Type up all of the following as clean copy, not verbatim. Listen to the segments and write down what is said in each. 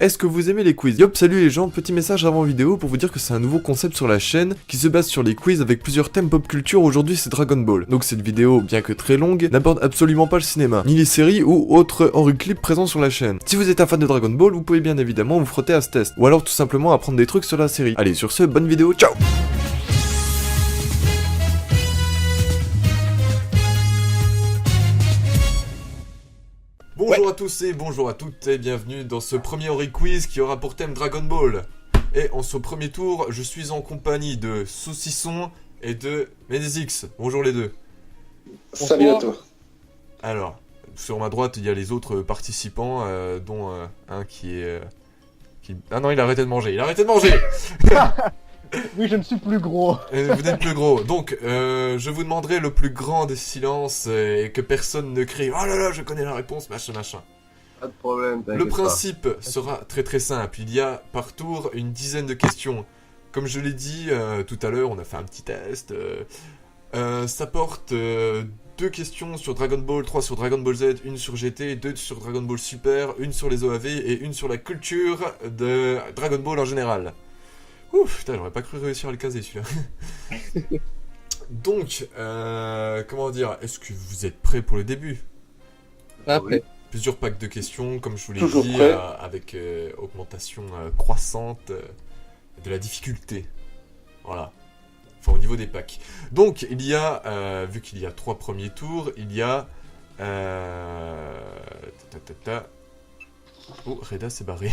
Est-ce que vous aimez les quiz? Yop, salut les gens, petit message avant vidéo pour vous dire que c'est un nouveau concept sur la chaîne qui se base sur les quiz avec plusieurs thèmes pop culture. Aujourd'hui c'est Dragon Ball. Donc cette vidéo, bien que très longue, n'aborde absolument pas le cinéma, ni les séries ou autres hors clips présents sur la chaîne. Si vous êtes un fan de Dragon Ball, vous pouvez bien évidemment vous frotter à ce test, ou alors tout simplement apprendre des trucs sur la série. Allez, sur ce, bonne vidéo, ciao! Bonjour à tous et bonjour à toutes et bienvenue dans ce premier Ori Quiz qui aura pour thème Dragon Ball. Et en ce premier tour, je suis en compagnie de Saucisson et de Medizix. Bonjour les deux. Salut à toi. Alors, sur ma droite, il y a les autres participants, dont un qui est... Ah non, il a arrêté de manger, Oui, je ne suis plus gros. Vous n'êtes plus gros. Donc, je vous demanderai le plus grand des silences et que personne ne crie « Oh là là, je connais la réponse, machin, machin ». Pas de problème, t'inquiète Le principe sera très très simple. Il y a par tour une dizaine de questions. Comme je l'ai dit tout à l'heure, on a fait un petit test. Ça porte 2 questions sur Dragon Ball, 3 sur Dragon Ball Z, 1 sur GT, 2 sur Dragon Ball Super, 1 sur les OAV et 1 sur la culture de Dragon Ball en général. Ouf, putain, j'aurais pas cru réussir à le caser celui-là. Donc, comment dire, est-ce que vous êtes prêts pour le début? Après. Plusieurs packs de questions, comme je vous l'ai Toujours dit, prêt. avec augmentation croissante de la difficulté. Voilà. Enfin, au niveau des packs. Donc, il y a, vu qu'il y a 3 premiers tours, il y a... Oh, Reda s'est barré.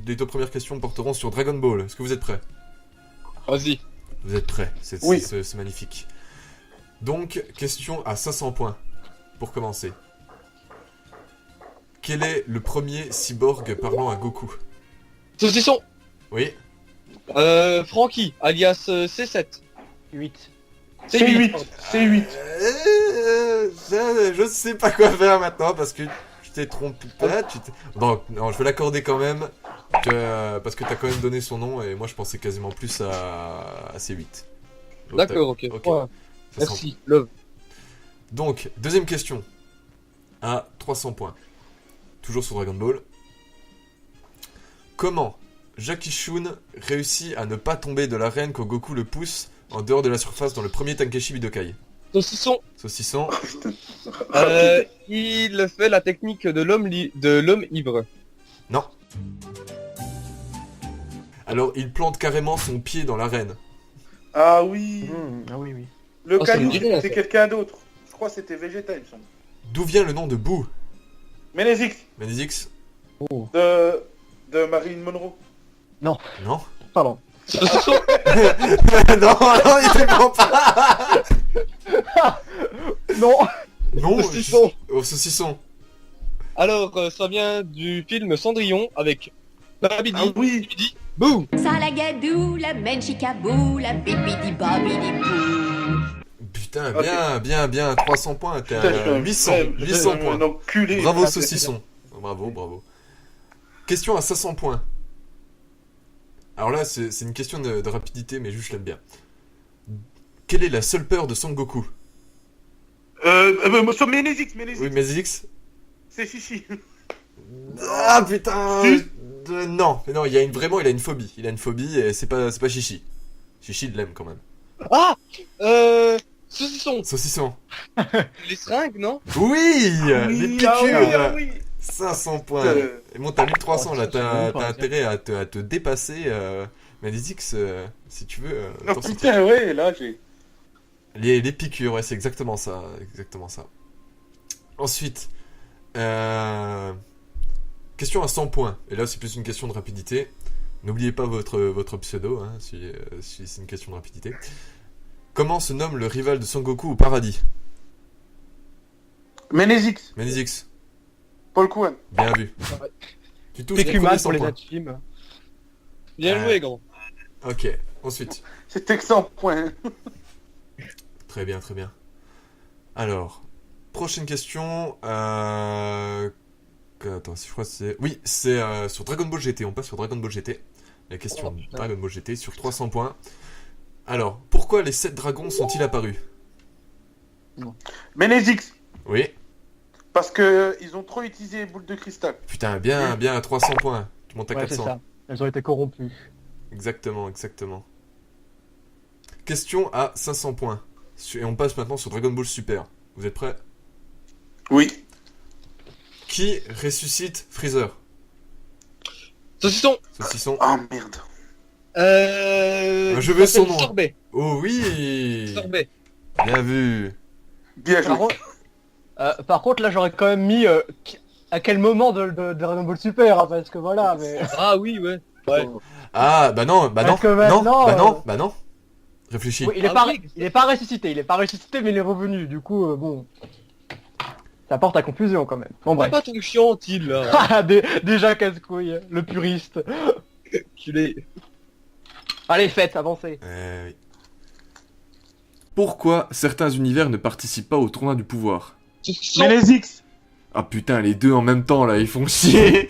Les 2 premières questions porteront sur Dragon Ball. Est-ce que vous êtes prêts? Vas-y. Vous êtes prêts, c'est Oui. magnifique. Donc, question à 500 points, pour commencer. Quel est le premier cyborg parlant à Goku? Saucisson. Oui. Franky, alias C7. 8. C8. C8. Je sais pas quoi faire maintenant, parce que tu t'es trompé. Non, je vais l'accorder quand même, parce que t'as quand même donné son nom, et moi je pensais quasiment plus à C8. Donc, D'accord, ok. ok. Ouais. Ça sent- Merci, love. Donc, deuxième question. À 300 points. Toujours sur Dragon Ball. Comment Jackie Chun réussit à ne pas tomber de l'arène quand Goku le pousse en dehors de la surface dans le premier Tankeshi Budokai? Saucisson. Saucisson. Il fait la technique de l'homme ivre. Non. Alors, il plante carrément son pied dans l'arène. Ah oui, Ah oui, oui. le Oh, ça me caillou, dit rien, c'est ça. quelqu'un d'autre. Je crois que c'était Vegeta, il me semble. D'où vient le nom de Boo? Ménézix, Manizix? de Marilyn Monroe. Non. Pardon. Saucisson. Non, il ne ment pas. Non. Non. Saucisson. Oh, saucisson. Alors, ça vient du film Cendrillon avec Babidi. Ah oui, Bouh. Salagadou, la menchikabou, la bibidi babidi bou. Putain, Ok. bien, 300 points, t'es putain, à 800 points. Un enculé. Bravo Ah, saucisson. Bravo. Question à 500 points. Alors là, c'est une question de rapidité, mais juste je l'aime bien. Quelle est la seule peur de Son Goku? Sur Ménézix, Oui, Mazix. c'est Chichi. Ah putain. Si. Non, il a une phobie. Il a une phobie et c'est pas Chichi. Chichi il l'aime quand même. Ah. Saucisson. Saucisson. Les seringues, non? Oui, les piqûres. Ah oui. 500 points. Euh, Et bon, t'as 1300 là, Oh, ça, c'est bon, t'as ça. intérêt à te dépasser. Mazix, si tu veux. Oh t'en sortir. putain, ouais, là j'ai. Les piqûres, ouais, c'est exactement ça. Ensuite, question à 100 points. Et là, c'est plus une question de rapidité. N'oubliez pas votre pseudo, hein, si c'est une question de rapidité. Comment se nomme le rival de Son Goku au paradis? Ménézix, Manizix, Paul Kwan. bien vu. Tu touches T'es les plus premiers mal 100 pour les points. films. Bien joué, grand. Ok, ensuite. C'était que 100 points. Très bien. Alors, prochaine question. Attends, je crois que c'est... Oui, c'est sur Dragon Ball GT. On passe sur Dragon Ball GT. La question Oh, putain. Dragon Ball GT sur 300 points. Alors, pourquoi les 7 dragons sont-ils apparus? Ménézix. Oui. Parce que ils ont trop utilisé les boules de cristal. Putain, bien, bien, 300 points. Tu montes à Ouais, c'est 400. ça. Elles ont été corrompues. Exactement, exactement. Question à 500 points. Et on passe maintenant sur Dragon Ball Super. Vous êtes prêts? Oui. Qui ressuscite Freezer? Saucisson. Saucisson. Oh merde. Je veux son nom. Sorbet. Oh oui. Sorbet. Bien vu. Bien Par joué. contre, là, j'aurais quand même mis à quel moment de Dragon Ball Super, hein, parce que voilà, mais... Ah oui, ouais. Ouais. Ah, bah non, bah non, Parce que non, maintenant, bah non, bah non. Réfléchis. Oui, Ah oui. il est pas ressuscité, mais il est revenu, du coup, bon... Ça porte à confusion, quand même. Bon, C'est bref. pas tout chiant, il là. Ah, déjà casse-couille, le puriste. Culé. Allez, faites, avancez. Oui. Pourquoi certains univers ne participent pas au tournoi du pouvoir? Saucisson. Ménézix. Ah putain, les deux en même temps là, ils font chier.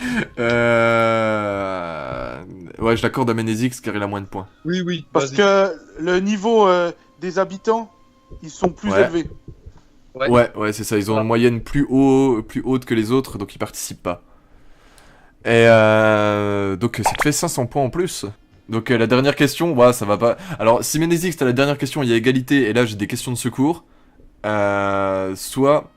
Ouais, je l'accorde à Ménézix car il a moins de points. Oui, oui. Parce vas-y. que le niveau des habitants, ils sont plus Ouais. élevés. Ouais. Ouais, c'est ça. Ils ont une moyenne plus haute que les autres, donc ils participent pas. Et donc ça te fait 500 points en plus. Donc la dernière question, ouais, ça va pas. Alors si Ménézix, t'as la dernière question, il y a égalité, et là j'ai des questions de secours. Soit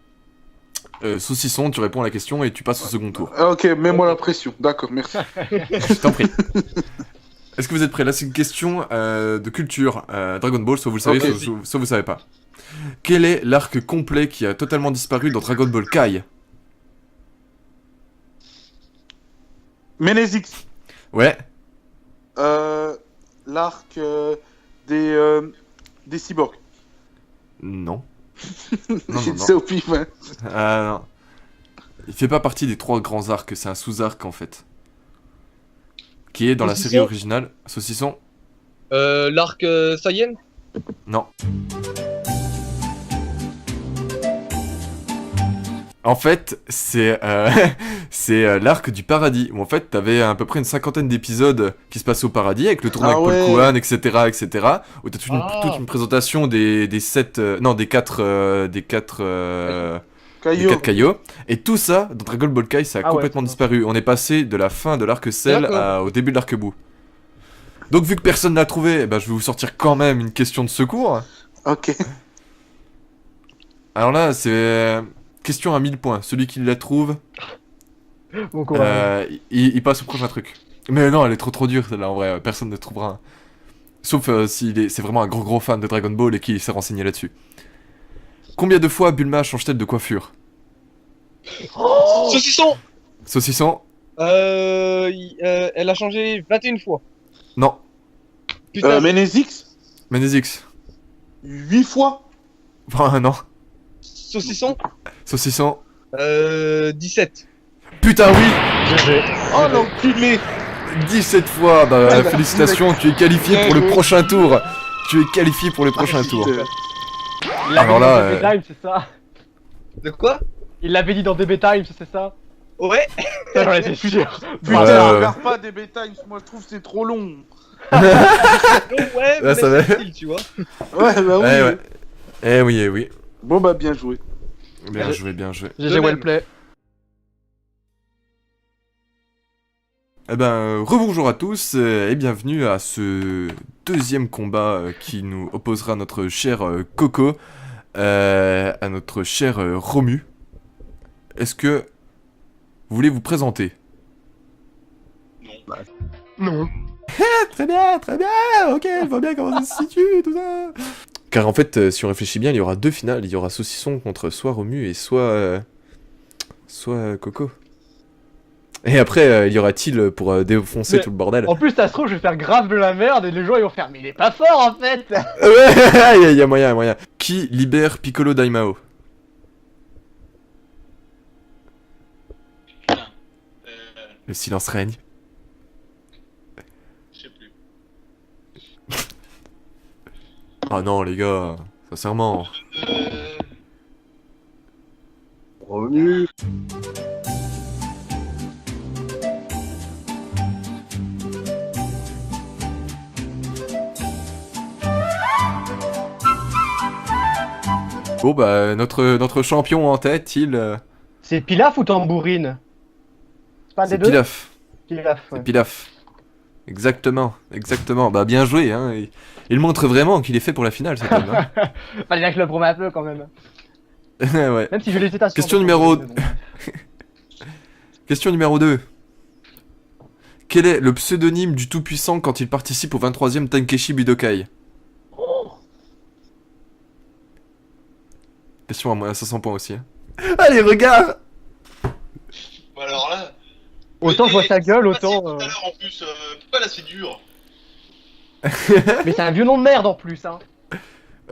Saucisson, tu réponds à la question et tu passes au second tour. Ah, ok, mets-moi la pression. D'accord, merci. Je t'en prie. Est-ce que vous êtes prêts? Là c'est une question de culture. Dragon Ball, soit vous le savez, Ok. soit vous savez pas. Quel est l'arc complet qui a totalement disparu dans Dragon Ball Kai? Ménézix. Ouais. L'arc des cyborgs. Non. Non, J'ai non, dit non. ça au pif, hein. Ah non. Il fait pas partie des 3 grands arcs, c'est un sous-arc en fait. Qui est dans la Saucisson. série originale. Saucisson? L'arc Saiyan. Non. En fait, c'est c'est l'arc du paradis, où en fait t'avais à peu près une 50aine d'épisodes qui se passaient au paradis, avec le tournoi Ah avec Paul ouais. Kouan, etc., où t'as toute une présentation des 4 des Caillou. 4 Kaio, et tout ça, dans Dragon Ball Kai, ça a Ah ouais, complètement c'est disparu. On est passé de la fin de l'arc Cell D'accord. au début de l'arc Buu. Donc vu que personne l'a trouvé, eh ben, je vais vous sortir quand même une question de secours. Ok. Alors là, c'est question à 1000 points. Celui qui la trouve, Bon courage. il passe au prochain truc. Mais non, elle est trop dure celle-là en vrai, personne ne trouvera. Sauf s'il c'est vraiment un gros fan de Dragon Ball et qu'il s'est renseigné là-dessus. Combien de fois Bulma change-t-elle de coiffure? Saucisson. Saucisson? Elle a changé 21 fois. Non. Putain. Ménézix. Ménézix? 8 fois. Enfin, non. Saucisson. Saucisson? 17. Putain, oui! GG. Oh l'enculé. 17 fois! Bah, Ah, bah, félicitations, tu es qualifié Bien pour le joué. prochain tour! Tu es qualifié pour le prochain tour. putain. Il l'avait Alors dit là, dans DB Times, c'est ça? De quoi? Il l'avait dit dans DB Times, c'est ça? Ouais. Ça, j'en étais sûr. Putain, Ouais. regarde pas des Times, moi je trouve que c'est trop long. Ouais, Là, mais ça va. c'est style, tu vois. Ouais, bah oui. Ouais. Eh oui, eh oui. Bon bah bien joué. Bien joué, bien joué. GG même. Wellplay. Eh ben, rebonjour à tous et bienvenue à ce deuxième combat qui nous opposera notre cher Coco à notre cher Romu. Est-ce que vous voulez vous présenter? Non. Très bien, ok, je vois bien comment ça se situe, tout ça. Car en fait, si on réfléchit bien, il y aura 2 finales. Il y aura Saucisson contre soit Romu et soit Coco. Et après, il y aura Till pour défoncer Mais- tout le bordel. En plus, ça se trouve, je vais faire grave de la merde et les gens ils vont faire, mais il est pas fort en fait. Ouais, il y a moyen, il y a moyen. Qui libère Piccolo Daimao? Le silence règne. Je sais plus. Ah non, les gars, sincèrement. Revenu. Bon bah notre champion en tête, C'est Pilaf ou Tambourine? C'est pas un des c'est deux? Pilaf. Pilaf, C'est ouais. Pilaf. Exactement, exactement. Bah bien joué, hein. Il montre vraiment qu'il est fait pour la finale cet homme. Hein. Fallait bien que je le promette un peu quand même. Ouais. Même si j'ai l'hésitation. Question numéro- Question numéro 2. Quel est le pseudonyme du Tout-Puissant quand il participe au 23e Tenkeshi Budokai? Question à moins 500 points aussi. Hein. Allez, regarde. Bon, alors là. Autant je vois sa gueule, c'est autant. facile tout à l'heure, en plus, pourquoi là c'est dur? Mais c'est un vieux nom de merde en plus, hein.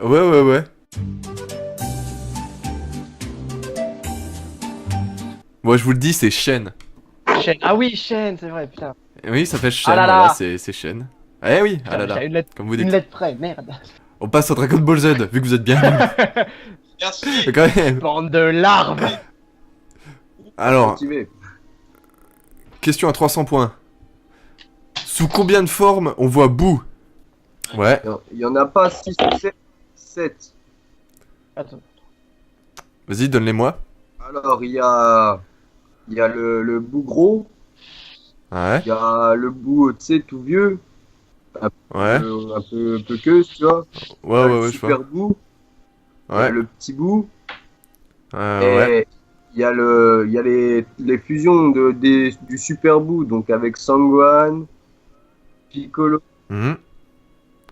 Ouais. Moi je vous le dis, c'est Shen. Shen. Ah oui, Shen, c'est vrai, putain. Oui, ça fait Shen, Ah là là. voilà, c'est Shen. Eh oui, ah là Putain, là, une lettre, comme vous dites. une lettre près, merde. On passe à Dragon Ball Z, vu que vous êtes bien nuls. Merci. Quand même. Bande de larves. Alors, Motivé. question à 300 points. Sous combien de formes on voit Boo? Ouais, Il y en a pas 6 ou 7. 7. Attends. vas-y, donne-les-moi. Alors, il y a le bout gros, Ouais, il y a le bout, tu sais, tout vieux, ouais, un peu queue, tu vois. ouais, Le je super vois. bout, Ouais, le petit bout, ouais. et il y a les fusions du super bout, donc avec Sangohan, Piccolo, Mhm.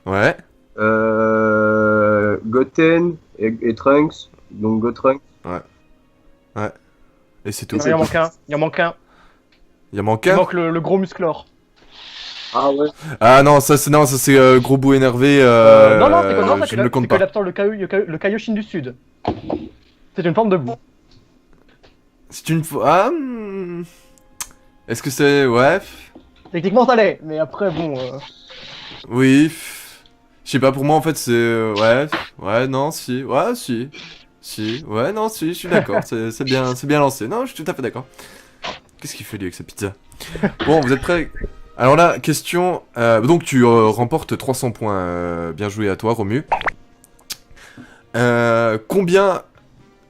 Ouais, Goten et Trunks, donc Gotrunks. et c'est tout. Il en manque un. Il en manque un. Il y a manque Il un. manque le gros musclore. Ah ouais. Ah non, ça c'est gros Boo énervé. Non, non, c'est que, non, je ne le compte pas. l'absent le Kaioshin du Sud. C'est une forme de boue. C'est une fois. Ah, est-ce que c'est. Ouais. Techniquement, ça l'est, mais après, bon. Oui. Je sais pas, pour moi en fait c'est. Ouais, non, si. Ouais, si. Si. Ouais, non, si, je suis d'accord. C'est bien lancé. Non, je suis tout à fait d'accord. Qu'est-ce qu'il fait lui avec sa pizza? Bon, vous êtes prêts? Alors là, question. Donc tu remportes 300 points. Bien joué à toi, Romu. Combien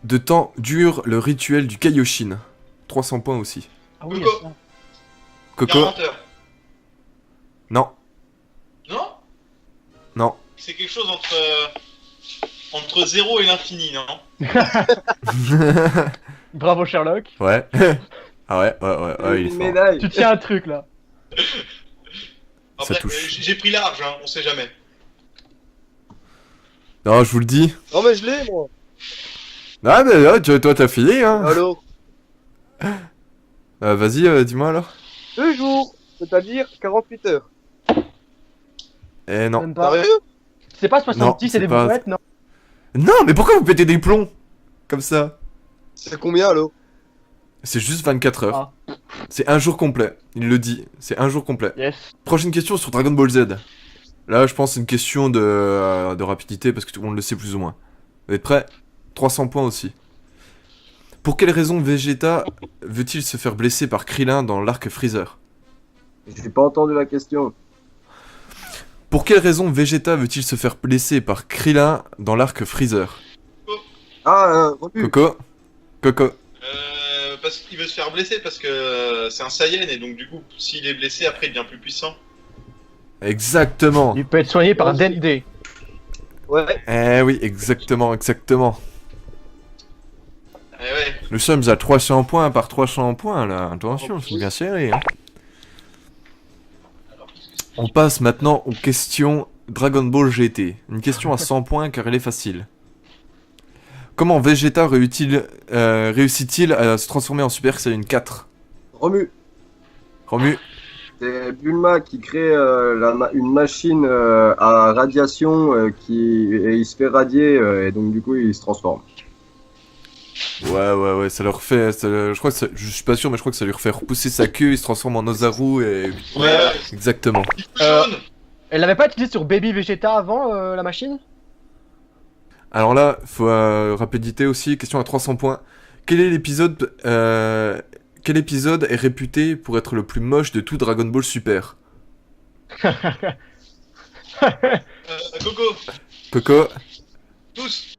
de temps dure le rituel du Kaioshin? 300 points aussi. Ah oui, Coco. ça. Coco? 40 heures. Non. Non? Non. C'est quelque chose entre 0 et l'infini, non? Bravo, Sherlock. Ouais. Ah ouais, il est Une fort. médaille. Tu tiens un truc là. Ça Après, touche. j'ai pris large, hein, on sait jamais. Non, je vous le dis. Non mais je l'ai moi. Ah, mais toi, t'as filé, hein. Alors, Vas-y, dis-moi alors. 2 jours, c'est-à-dire 48 heures. Eh non. Même pas. Sérieux? C'est pas 70 Non, et c'est des pas- brouettes, non. Non, mais pourquoi vous pétez des plombs? Comme ça. C'est combien alors? C'est juste 24 heures. Ah. C'est un jour complet. Il le dit. C'est un jour complet. Yes. Prochaine question sur Dragon Ball Z. Là, je pense que c'est une question de rapidité parce que tout le monde le sait plus ou moins. Vous êtes prêts? 300 points aussi. Pour quelle raison Vegeta veut-il se faire blesser par Krillin dans l'arc Freezer? J'ai pas entendu la question. Pour quelle raison Vegeta veut-il se faire blesser par Krillin dans l'arc Freezer? Ah, Romu. Coco. Parce qu'il veut se faire blesser, parce que c'est un Saiyan, et donc du coup, s'il est blessé, après il devient plus puissant. Exactement. Il peut être soigné par un DND. Ouais. Eh oui, exactement. Eh ouais. Nous sommes à 300 points par 300 points là. Attention, c'est bien serré. Hein. On passe maintenant aux questions Dragon Ball GT. Une question à 100 points car elle est facile. Comment Vegeta réussit-il à se transformer en Super Saiyan 4? Romu. Romu? C'est Bulma qui crée une machine à radiation et il se fait radier et donc du coup il se transforme. Ouais, ça leur fait... je crois que je suis pas sûr mais je crois que ça lui refait repousser sa queue, il se transforme en Ozaru et... Ouais. Exactement. Jaune. Elle l'avait pas utilisé sur Baby Vegeta avant la machine? Alors là, faut rapidité aussi, question à 300 points. Quel épisode est réputé pour être le plus moche de tout Dragon Ball Super? Coco. Coco? Tous.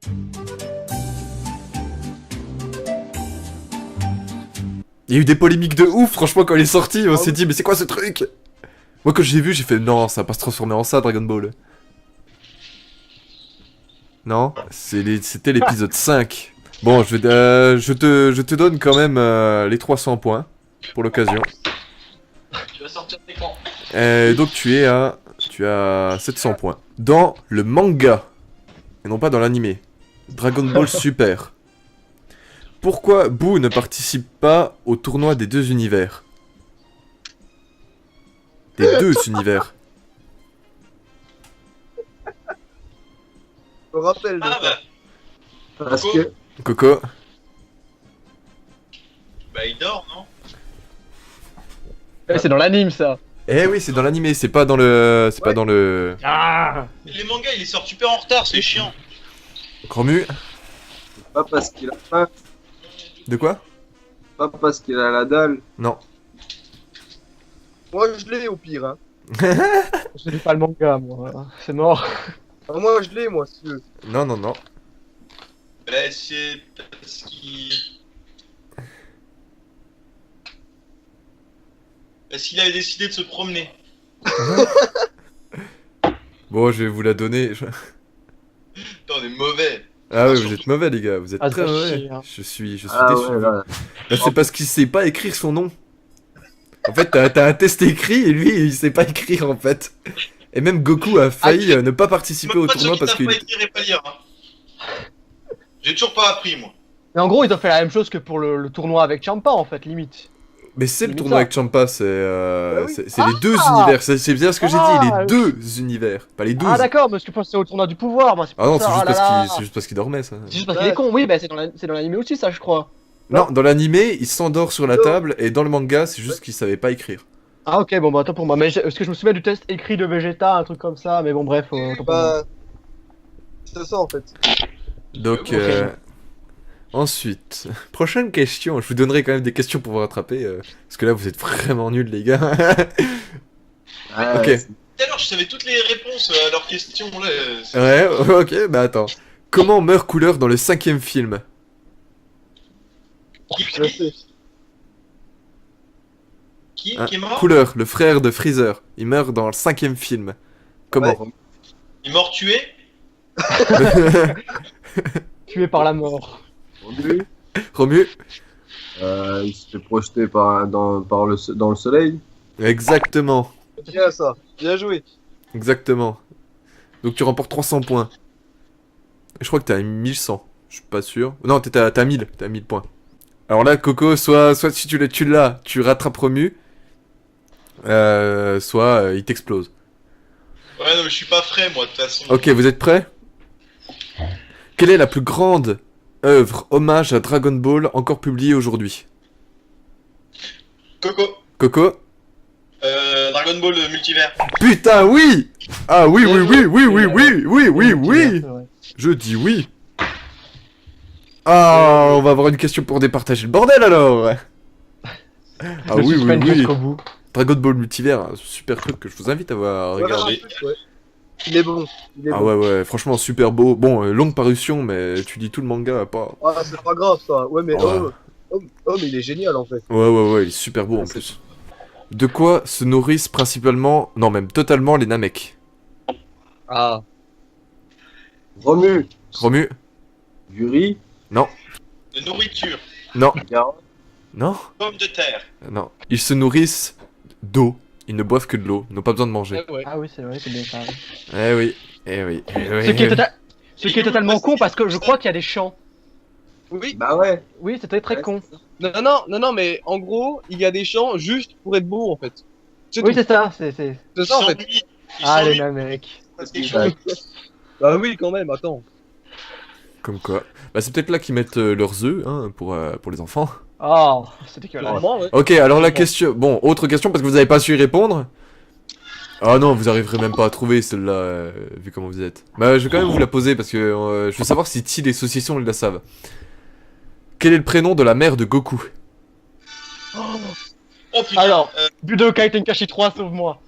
Il y a eu des polémiques de ouf, franchement, quand il est sorti, on s'est dit, mais c'est quoi ce truc? Moi, quand j'ai vu, j'ai fait, non, ça va pas se transformer en ça, Dragon Ball. Non, c'était l'épisode 5. Bon, je te donne quand même les 300 points, pour l'occasion. Tu vas sortir d'écran. Donc tu as 700 points. Dans le manga, et non pas dans l'animé, Dragon Ball Super, pourquoi Boo ne participe pas au tournoi des deux univers? Des deux univers. Je me rappelle de Ah ça. bah, Parce que. Coco? bah il dort, non? C'est dans l'anime ça. Eh oui, c'est dans l'animé, c'est pas dans le... C'est pas dans le... Ah. Les mangas, il sort super en retard, c'est chiant. Cromu? Pas parce qu'il a faim, De quoi? pas parce qu'il a la dalle. Non. Moi, je l'ai au pire. Hein. Je lis pas le manga moi. C'est mort. Ah, moi, je l'ai, moi, si tu veux. Non, non, non. Bah c'est parce qu'il... Parce qu'il avait décidé de se promener. Bon, je vais vous la donner. Putain, on est mauvais. Ah oui, vous êtes mauvais les gars, vous êtes Ah, très ça mauvais. chie, hein. Je suis Ah déçu. ouais, là. Là, c'est parce qu'il sait pas écrire son nom. En fait, t'as un test écrit et lui, il sait pas écrire en fait. Et même Goku a failli ne pas participer au Moi, ceux tournoi qui parce savent qu'il... pas écrire et pas lire. Hein. J'ai toujours pas appris, moi. Mais en gros, ils ont fait la même chose que pour le tournoi avec Champa en fait, limite. Mais c'est le Limite tournoi ça. avec Champa, c'est oui. c'est les deux univers. C'est bien ce que j'ai dit, Ah, les deux univers, pas les 12. Ah d'accord, parce que je pense que c'est au tournoi du pouvoir, moi c'est Ah pour non, ça. c'est juste, Ah là là. c'est juste parce qu'il dormait ça. C'est juste parce qu'il est con, oui, bah c'est dans l'anime aussi ça je crois. Non, dans l'animé, il s'endort sur la table et dans le manga, c'est juste qu'il savait pas écrire. Ah ok, bon bah attends pour moi, mais est-ce que je me souviens du test écrit de Vegeta, un truc comme ça, mais bon bref, autant pour moi. Bah. C'est ça, en fait. Donc, Ok. ensuite, prochaine question. Je vous donnerai quand même des questions pour vous rattraper, parce que là, vous êtes vraiment nuls, les gars. Ouais, Ok. c'est- Tout à l'heure, je savais toutes les réponses à leurs questions. Là, c'est- Ouais, ok, bah attends. Comment meurt Couleur dans le 5e film? Je le sais. Qui Hein, est mort? Couleur, le frère de Freezer. Il meurt dans le 5e film. Comment? Il est mort tué? Tué par la mort. Lui, Romu? il se fait projeter dans le soleil. Exactement. Bien ça. Bien joué. Exactement. Donc tu remportes 300 points. Je crois que t'es à 1100. Je suis pas sûr. Non, t'es à 1000. T'es à 1000 points. Alors là, Coco, soit si tu l'as, tu rattrapes Romu. Soit il t'explose. Ouais, non, mais je suis pas frais, moi, de toute façon. Ok, vous êtes prêts? Quelle est la plus grande œuvre hommage à Dragon Ball encore publiée aujourd'hui? Coco. Coco? Dragon Ball multivers. Putain, oui! Ah oui, oui, oui, oui, oui, oui, oui, oui, oui! C'est vrai. Je dis oui! Ah, on va avoir une question pour départager le bordel alors! Ah Le oui, oui, suspense oui! jusqu'au bout. Dragon Ball Multivers, un super truc que je vous invite à voir. Voilà, Regardez. un truc, ouais. Il est bon. Il est Ah bon. ouais, ouais, franchement super beau. Bon, longue parution, mais tu dis tout le manga, pas. Ah, c'est pas grave ça. Ouais, mais Ouais. mais il est génial en fait. Ouais, ouais, ouais, il est super beau en plus. De quoi se nourrissent principalement, non, même totalement les Namek? Ah. Romu, Romu? du riz, De nourriture. Non, carotte, non, Pommes de terre. non. Ils se nourrissent d'eau. Ils ne boivent que de l'eau. Ils n'ont pas besoin de manger. Ouais. Ah oui, c'est vrai, c'est bien ça. Eh oui, eh oui, eh oui. Ce qui est totalement con parce que je crois qu'il y a des champs. Oui. bah ouais. Oui, c'était très Ouais, con. Non, mais en gros, il y a des champs juste pour être beau en fait. C'est Oui, tout. c'est ça, c'est... C'est Ils ça en fait. s'ennuient. Ils Ah les s'ennuient. mecs. Parce qu'ils changent. Bah oui, quand même, attends. Comme quoi. Bah c'est peut-être là qu'ils mettent leurs œufs, hein, pour les enfants. Oh, c'est dégueulasse. Clairement, ouais. Ok, alors la Bon. question... Bon, autre question, parce que vous avez pas su y répondre. Ah non, vous arriverez même pas à trouver celle-là, vu comment vous êtes. Bah je vais quand même vous la poser, parce que je veux savoir si Till et Saucisson ils la savent. Quel est le prénom de la mère de Goku? Oh putain. Alors, Budokai Tenkaichi 3, sauve-moi.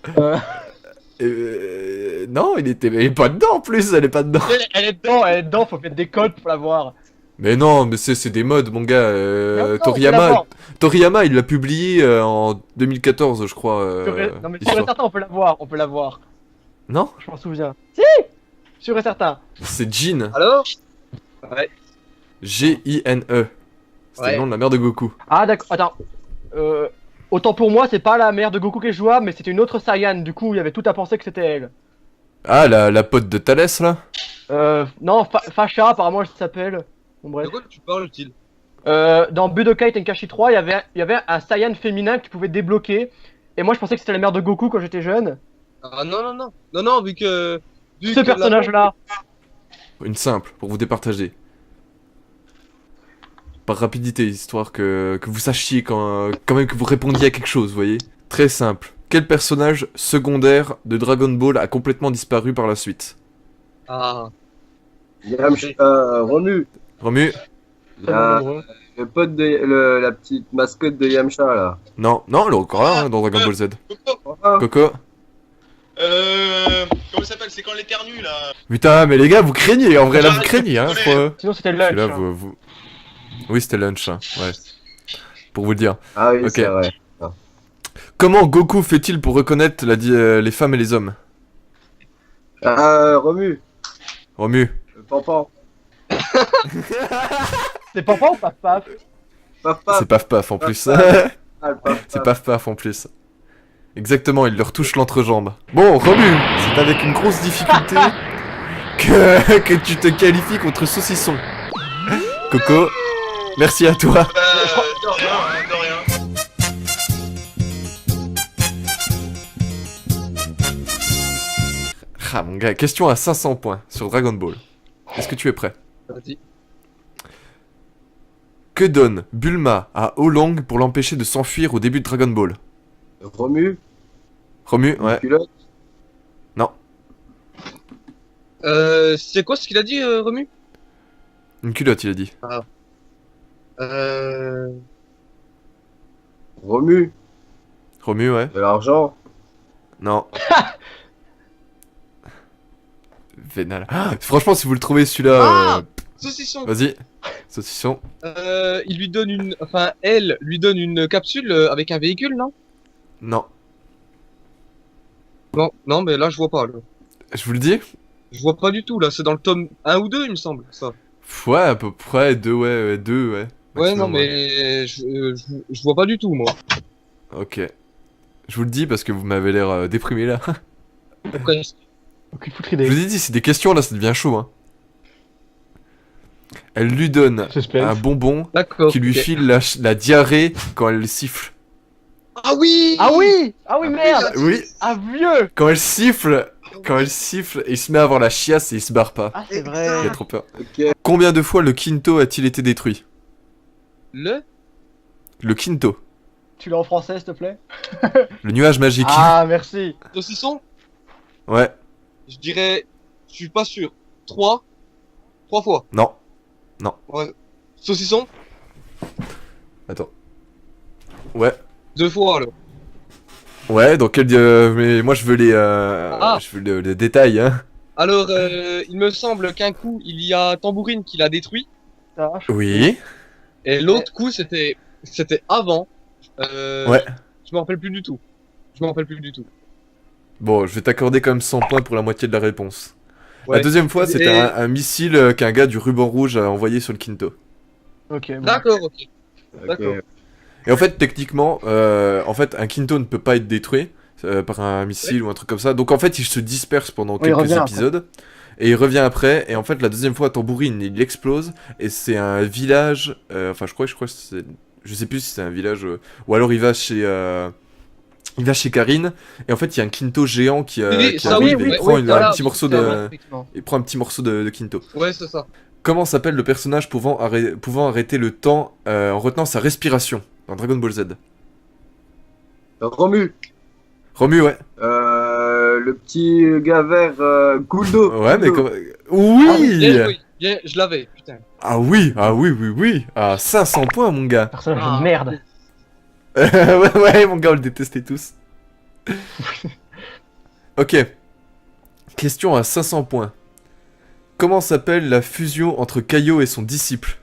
Non, il est pas dedans en plus, elle est pas dedans. Elle est dedans, faut mettre des codes pour la voir. Mais non, mais c'est des modes, mon gars. Non, on peut l'avoir. Toriyama, il l'a publié en 2014, je crois. Non, mais sûr et l'histoire. certain, on peut l'avoir. Non, Je m'en souviens. Si. Sûr et certain. c'est Jin. Alors G-I-N-E. C'était Ouais. le nom de la mère de Goku. Ah d'accord. Attends. Autant pour moi, c'est pas la mère de Goku qui est jouable, mais c'était une autre Saiyan. Du coup, il y avait tout à penser que c'était elle. Ah, la pote de Thalès, là. Non, Fasha, apparemment, elle s'appelle. Bon, De bref. quoi tu parles, Til? Dans Budokai Tenkaichi 3, il y avait un Saiyan féminin qui pouvait débloquer. Et moi, je pensais que c'était la mère de Goku quand j'étais jeune. Ah non, non, non. Non, non, vu que... Ce personnage-là. Une simple, pour vous départager. Par rapidité, histoire que vous sachiez quand même que vous répondiez à quelque chose, vous voyez. Très simple. Quel personnage secondaire de Dragon Ball a complètement disparu par la suite? Ah. Romu, Romu? le pote la petite mascotte de Yamcha là. Non, non, elle est encore là, hein, dans Dragon Ball Z. Coco, Coco? comment ça s'appelle? C'est quand l'éternue là. Putain, mais les gars, vous craignez, en vrai, là, vous craignez, hein, Allez. je crois. Sinon, c'était Lunch. Là, hein. vous... Oui, c'était Lunch, hein, ouais. Pour vous le dire. Ah oui, Ok. c'est vrai. Comment Goku fait-il pour reconnaître les femmes et les hommes? Romu, Romu? le pampan. C'est Papa ou Paf Paf? Paf paf. C'est paf paf en plus. Ah, le paf, C'est paf. paf paf en plus. Exactement, il leur touche l'entrejambe. Bon, Romu, c'est avec une grosse difficulté que tu te qualifies contre Saucisson. Coco, merci à toi. De rien, hein, de rien. Ah mon gars, question à 500 points sur Dragon Ball. Est-ce que tu es prêt? Vas-y. Que donne Bulma à Oolong pour l'empêcher de s'enfuir au début de Dragon Ball? Romu, Romu, ouais. culotte. C'est quoi ce qu'il a dit, Remu? Une culotte, il a dit. Romu, Romu, ouais. de l'argent. Non. Vénal. Ah, franchement, si vous le trouvez celui-là, Ah Saucisson. vas-y. Saucisson. Il lui donne une... Enfin, elle lui donne une capsule avec un véhicule, non? Non. Non, non, mais là, je vois pas, là. Je vous le dis? Je vois pas du tout, là. C'est dans le tome 1 ou 2, il me semble, ça. Ouais, à peu près, deux, ouais. Ouais, Maximum, non, mais je vois pas du tout, moi. Ok. Je vous le dis parce que vous m'avez l'air déprimé là. Après, Aucune foutre Je idée. vous ai dit, c'est des questions là, ça devient chaud. Hein. Elle lui donne Suspense. un bonbon d'accord. qui lui ok. file la diarrhée quand elle siffle. Ah oui! Ah oui! Ah oui, merde! Oui, Ah vieux! quand elle siffle, il se met à avoir la chiasse et il se barre pas. Ah, c'est Il vrai. a trop peur. Ok. Combien de fois le Kinto a-t-il été détruit? Le? Le Kinto, Tu l'as en français, s'il te plaît? le nuage magique. Ah, merci. Saucisson? Ouais, Je dirais... Je suis pas sûr. 3 fois. non. Ouais. Saucisson? Attends. Ouais. 2 fois, alors. Ouais, donc mais moi je veux je veux les détails, hein. Alors, il me semble qu'un coup, il y a Tambourine qui l'a détruit. Ça, Oui. Et l'autre coup, c'était avant. Ouais. Je me rappelle plus du tout. Bon, je vais t'accorder quand même 100 points pour la moitié de la réponse. Ouais. La deuxième fois, c'était Et- un missile qu'un gars du ruban rouge a envoyé sur le Kinto. Ok, bon. D'accord, ok. Ok. D'accord. Et en fait, techniquement, un Kinto ne peut pas être détruit par un missile ou un truc comme ça. Donc en fait, il se disperse pendant Oui, il quelques revient après. épisodes. Et il revient après. Et en fait, la deuxième fois, Tambourine, il explose. Et c'est un village... Enfin, je crois que c'est... Je sais plus si c'est un village... ou alors il va chez... Il va chez Karine, et en fait il y a un Kinto géant qui Oui, ça, arrive oui, et il oui, prend oui, un voilà, petit morceau c'est de... vrai. Effectivement. Il prend un petit morceau de Kinto. Ouais, c'est ça. Comment s'appelle le personnage pouvant arrêter le temps en retenant sa respiration dans Dragon Ball Z? Romu, Romu, ouais. le petit gars vert, Guldo. Ouais, mais Guldo. comme... Oui Bien joué. Bien, je l'avais, putain. Ah oui, oui. Ah, 500 points, mon gars. Personnage Ah. de merde. ouais, mon gars, on le détestait tous. Ok. Question à 500 points. Comment s'appelle la fusion entre Kaio et son disciple?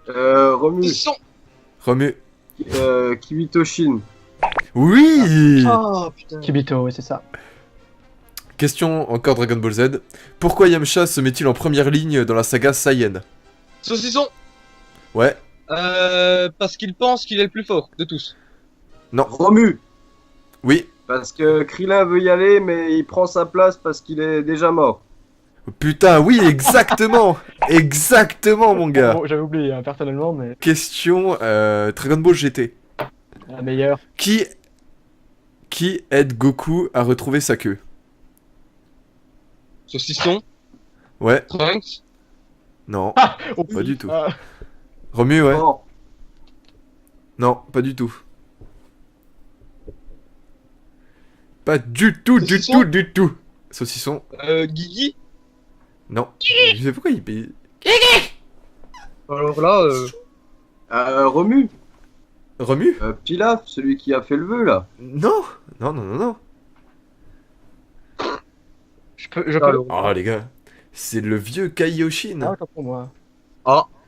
Romu. Saucisson. Romu. Kiwitoshin. Oui. Oh putain. Kibito, oui, c'est ça. Question encore Dragon Ball Z. Pourquoi Yamcha se met-il en première ligne dans la saga Saiyan? Saucisson. Ouais. Parce qu'il pense qu'il est le plus fort de tous. Non. Romu. Oui. Parce que Krillin veut y aller, mais il prend sa place parce qu'il est déjà mort. Putain, oui, exactement. Exactement, mon gars. Bon, j'avais oublié, hein, personnellement, mais Question Dragon Ball GT. la meilleure. Qui aide Goku à retrouver sa queue? Saucisson. Ouais. Trunks. Non. Oh, Pas du tout. ah, Romu, ouais. Non. Non, pas du tout. Pas du tout, du Saucisson. tout, du tout. Saucisson. Guigui. Non. Je sais pourquoi il paye. Alors là, Romu. Romu? Pilaf, celui qui a fait le vœu là. Non. Non, non, non, non. je peux. alors. Oh, les gars. C'est le vieux Kaioshin. Ah, autant pour moi.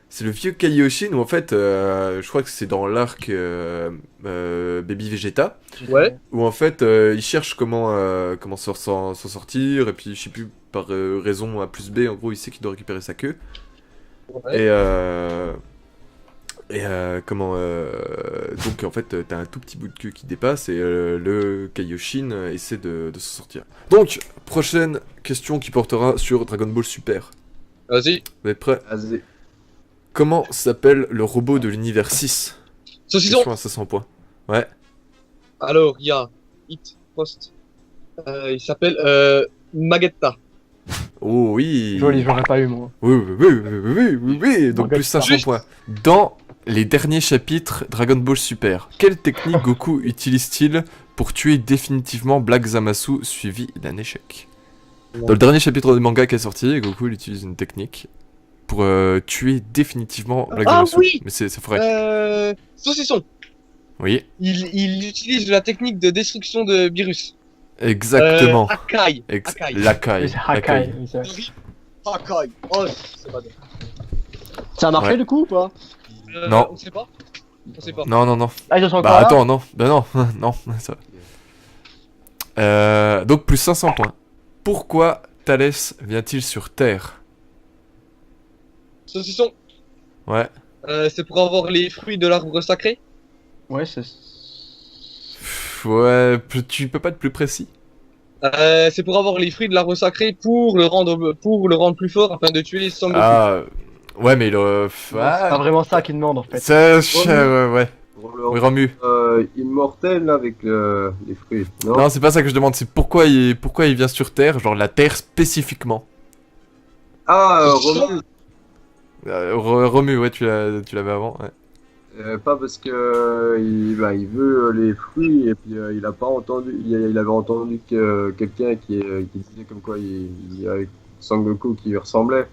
C'est le vieux Kaioshin où en fait, je crois que c'est dans l'arc Baby Vegeta, Ouais. où en fait il cherche comment s'en sortir, et puis je sais plus par raison A plus B, en gros il sait qu'il doit récupérer sa queue. Ouais. Donc en fait t'as un tout petit bout de queue qui dépasse et le Kaioshin essaie de s'en sortir. Donc, prochaine question qui portera sur Dragon Ball Super. Vas-y. Vous êtes prêts? Vas-y. Comment s'appelle le robot de l'univers 6? Saucisson. Question à 500 points. Ouais. Alors, il y a Hit Post. Il s'appelle Magetta. Oh oui. Joli, j'aurais pas eu, moi. Oui, oui, oui, oui, oui, oui, oui. Donc Regarde plus ça. 500 points. Dans les derniers chapitres Dragon Ball Super, quelle technique Goku utilise-t-il pour tuer définitivement Black Zamasu suivi d'un échec? Dans le dernier chapitre du manga qui est sorti, Goku il utilise une technique pour tuer définitivement Black Ah Zamasu. oui. Mais c'est vrai. Saucisson. Oui, Il utilise la technique de destruction de virus. exactement. Akai. Ex- Akai. Lakai. Oui, c'est Hakai. Lakai. Oui, c'est vrai. Akai. Oh, c'est pas bien. Ça a marché Ouais. du coup ou pas? Non. On sait pas. On sait pas. Non, non, non. Ah, ils en sont encore Bah là. attends, non. Bah non, non. Ça... donc plus 500 points. Pourquoi Thalès vient-il sur Terre? Saucisson. Ouais. C'est pour avoir les fruits de l'arbre sacré. Ouais, c'est. Ouais, tu peux pas être plus précis? C'est pour avoir les fruits de l'arbre sacré pour le rendre plus fort afin de tuer les Son Goku. Ah, ouais, mais C'est pas vraiment ça qu'ils demandent en fait. ça, ouais. Pour le Oui, Romu. immortel avec les fruits. Non, Non, c'est pas ça que je demande, c'est pourquoi il vient sur Terre, genre la Terre spécifiquement. Ah, Romu. Romu, ouais, tu l'avais avant, ouais. Pas parce que il veut les fruits et puis il a pas entendu. Il avait entendu que quelqu'un qui disait comme quoi il y avait Sangoku qui lui ressemblait.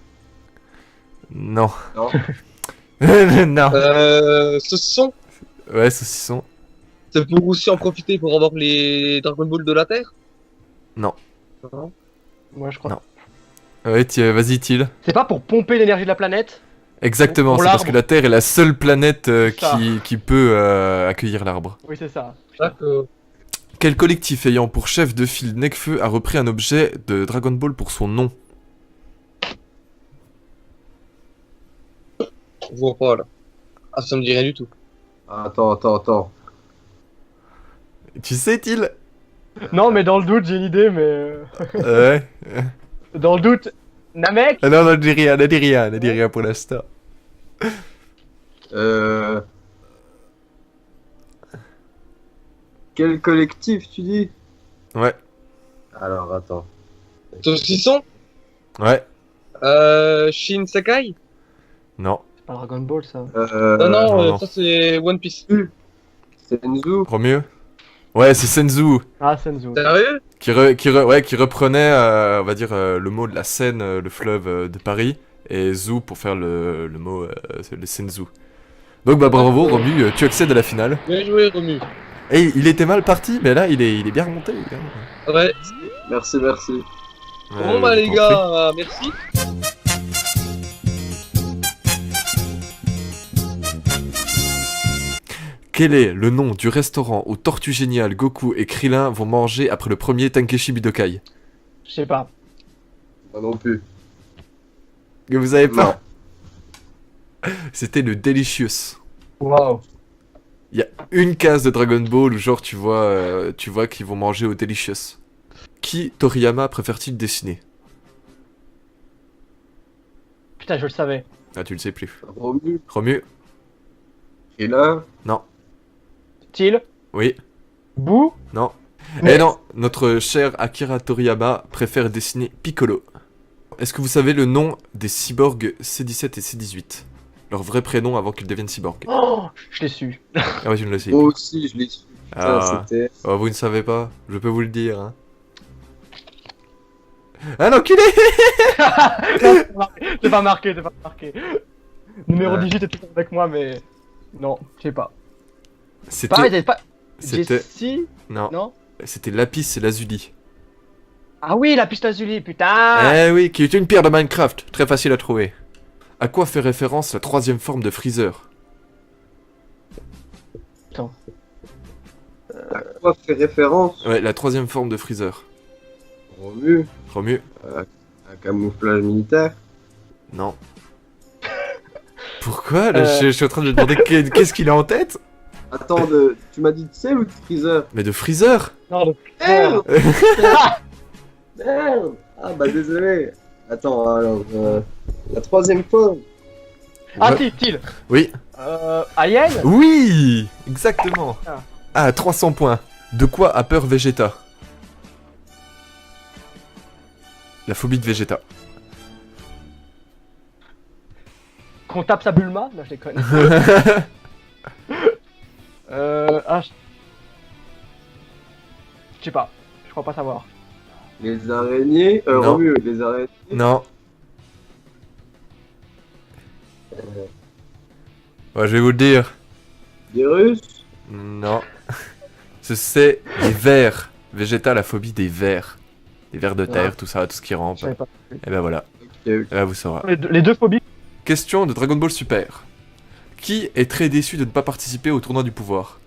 Non. Non. Non. Saucisson. Ouais, saucisson. C'est pour aussi en profiter pour avoir les Dragon Ball de la Terre. Non. Non. Ouais, je crois. Non. Ouais, vas-y, Thiel. C'est pas pour pomper l'énergie de la planète? Exactement, Pour c'est parce l'arbre. que la Terre est la seule planète Ça. qui peut accueillir l'arbre. Oui, c'est ça. D'accord. Quel collectif ayant pour chef de file Nekfeu a repris un objet de Dragon Ball pour son nom? Je vois pas là. Ah, ça me dit rien du tout. Attends. Tu sais, Thiel? Non, mais dans le doute, j'ai une idée, mais. Ouais. Dans le doute, Namek? Ah non, ne dis rien pour l'instant. Quel collectif tu dis? Ouais. Alors attends. Saucisson. Ouais. Shin Sakai. Non. C'est pas Dragon Ball ça. Non, non. ça c'est One Piece. Senzu. Romieux? Ouais, c'est Senzu. Ah, Senzu. Sérieux? Qui reprenait, on va dire, le mot de la Seine, le fleuve de Paris, et Zou pour faire le mot, le Senzu. Donc bah bravo Romu, tu accèdes à la finale. Bien joué, Romu. Et il était mal parti, mais là il est bien remonté. Les gars. Ouais. Merci. Bon bah je les t'en gars, merci. prie. Quel est le nom du restaurant où Tortue Géniale, Goku et Krillin vont manger après le premier Tankeshi Budokai? Je sais pas. Moi non plus. Que vous avez pas? C'était le Delicious. Waouh. Il y a une case de Dragon Ball où genre tu vois qu'ils vont manger au Delicious. Qui Toriyama préfère-t-il dessiner? Putain, je le savais. Ah, tu le sais plus. Romu. Romu? Et là, Til, Oui? Bou, Non? Mais- Eh non, notre cher Akira Toriyama préfère dessiner Piccolo. Est-ce que vous savez le nom des cyborgs C17 et C18? Leur vrai prénom avant qu'ils deviennent cyborgs. oh, je l'ai su. Ah ouais, tu ne le sais. moi aussi, je l'ai su. Putain, Ah. c'était. Oh, vous ne savez pas? Je peux vous le dire, hein. Ah l'enculé! C'est pas marqué, c'est pas marqué. Numéro Ouais. 18 est toujours avec moi, mais. Non, je sais pas. C'était... Pareil, t'avais pas. C'était... Jessie. Non. Non. C'était Lapis et Lazuli. Ah oui, la piste Azuli, putain. Eh oui, qui est une pierre de Minecraft. Très facile à trouver. À quoi fait référence la troisième forme de Freezer? À quoi fait référence Ouais, la troisième forme de Freezer. Romu. Romu? Un camouflage militaire. Non. Pourquoi? Là, Euh. je suis en train de me demander qu'est-ce qu'il a en tête? Attends, tu m'as dit de Cell ou de Freezer? Mais de Freezer? Non, le- Merde Merde Ah bah désolé. Attends, alors, la troisième fois. Ah, Ouais. Til. Oui. Alien. Oui! Exactement. Ah. Ah, 300 points. De quoi a peur Vegeta? La phobie de Vegeta. Qu'on tape sa Bulma. Non, je déconne. Ah, je sais pas. Je crois pas savoir. Les araignées. Non. Romu, les araignées. Non. Ouais, je vais vous le dire. Des Russes. Non. C'est les vers. Vegeta, la phobie des vers. Les vers de terre, tout ça, tout ce qui rampe. Je savais pas. Et ben voilà. Ok, ok. Et ben vous saurez. Les deux phobies. Question de Dragon Ball Super. Qui est très déçu de ne pas participer au tournoi du pouvoir?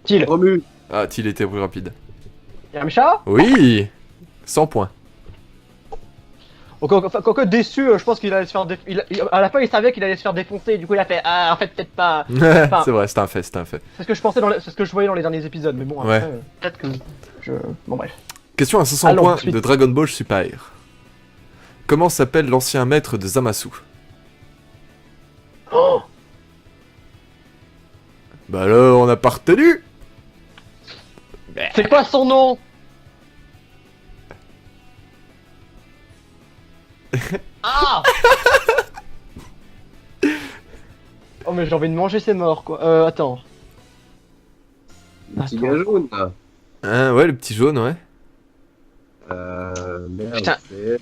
Til. Romu. Ah, il était plus rapide. Yamcha. Oui! 100 points. Quoique déçu, je pense qu'il allait se faire à la fin il savait qu'il allait se faire défoncer, du coup il a fait ah en fait peut-être pas. C'est vrai, c'est un fait, c'est un fait. C'est ce que je pensais c'est ce que je voyais dans les derniers épisodes, mais bon après Ouais. peut-être que je. Bon bref. Question à 500 Allons, points suite. de Dragon Ball Super. Comment s'appelle l'ancien maître de Zamasu? Oh Bah là, on n'a pas retenu! c'est quoi son nom? Ah. Oh mais j'ai envie de manger ses morts quoi. Attends. Le petit Attends. gars jaune là. Hein, ouais, le petit jaune, ouais. Merde. Putain. c'est-